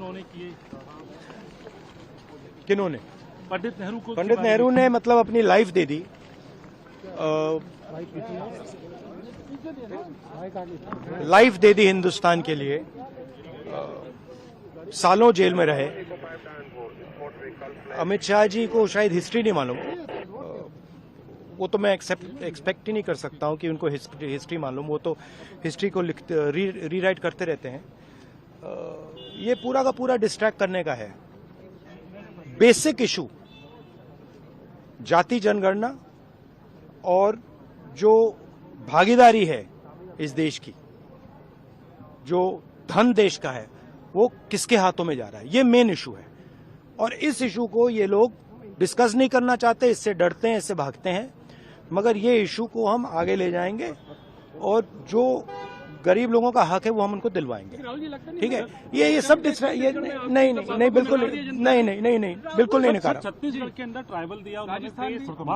उन्होंने किए। किन्होंने? पंडित नेहरू को। पंडित नेहरू ने मतलब अपनी लाइफ दे दी, लाइफ दे दी हिंदुस्तान के लिए, सालों जेल में रहे। अमित शाह जी को शायद हिस्ट्री नहीं मालूम, वो तो मैं एक्सपेक्ट ही नहीं कर सकता हूं कि उनको हिस्ट्री मालूम, वो तो हिस्ट्री को रीराइट करते रहते हैं। ये पूरा का पूरा डिस्ट्रैक्ट करने का है। बेसिक इशू जाति जनगणना और जो भागीदारी है इस देश की, जो धन देश का है, वो किसके हाथों में जा रहा है, ये मेन इशू है। और इस इशू को ये लोग डिस्कस नहीं करना चाहते, इससे डरते हैं, इससे भागते हैं। मगर ये इशू को हम आगे ले जाएंगे और जो गरीब लोगों का हक है वो हम उनको दिलवाएंगे। ठीक है, ये सब ये नहीं बिल्कुल नहीं बिल्कुल नहीं नकारा। छत्तीसगढ़ के अंदर ट्राइबल दिया उन्होंने,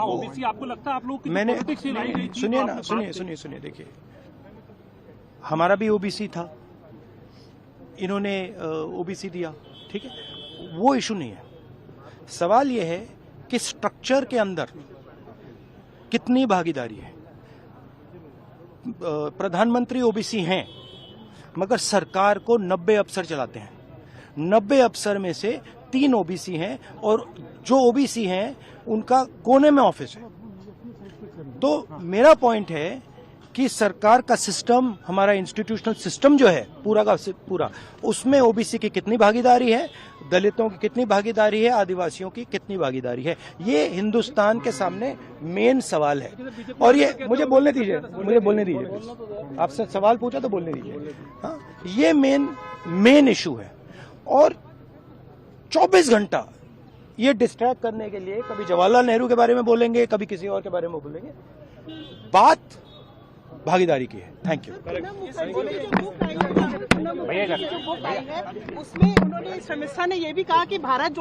ओबीसी आपको लगता है आप लोग मैंने सुनिए देखिए, हमारा भी ओबीसी था, इन्होंने ओबीसी दिया, ठीक है, वो इशू नहीं है। सवाल ये है कि स्ट्रक्चर के अंदर कितनी भागीदारी है। प्रधानमंत्री ओबीसी हैं, मगर सरकार को 90 अफसर चलाते हैं। 90 अफसर में से 3 ओबीसी हैं और जो ओबीसी हैं उनका कोने में ऑफिस है। तो मेरा पॉइंट है कि सरकार का सिस्टम, हमारा इंस्टीट्यूशनल सिस्टम जो है पूरा का पूरा, उसमें ओबीसी की कितनी भागीदारी है, दलितों की कितनी भागीदारी है, आदिवासियों की कितनी भागीदारी है, ये हिंदुस्तान के सामने मेन सवाल है। और ये मुझे बोलने दीजिए आपसे सवाल पूछा तो बोलने दीजिए। हाँ, ये मेन इशू है। और 24 घंटा ये डिस्ट्रैक्ट करने के लिए कभी जवाहरलाल नेहरू के बारे में बोलेंगे, कभी किसी और के बारे में बोलेंगे। बात भागीदारी की है। Thank you. उसमें उन्होंने समीक्षा ने यह भी कहा कि भारत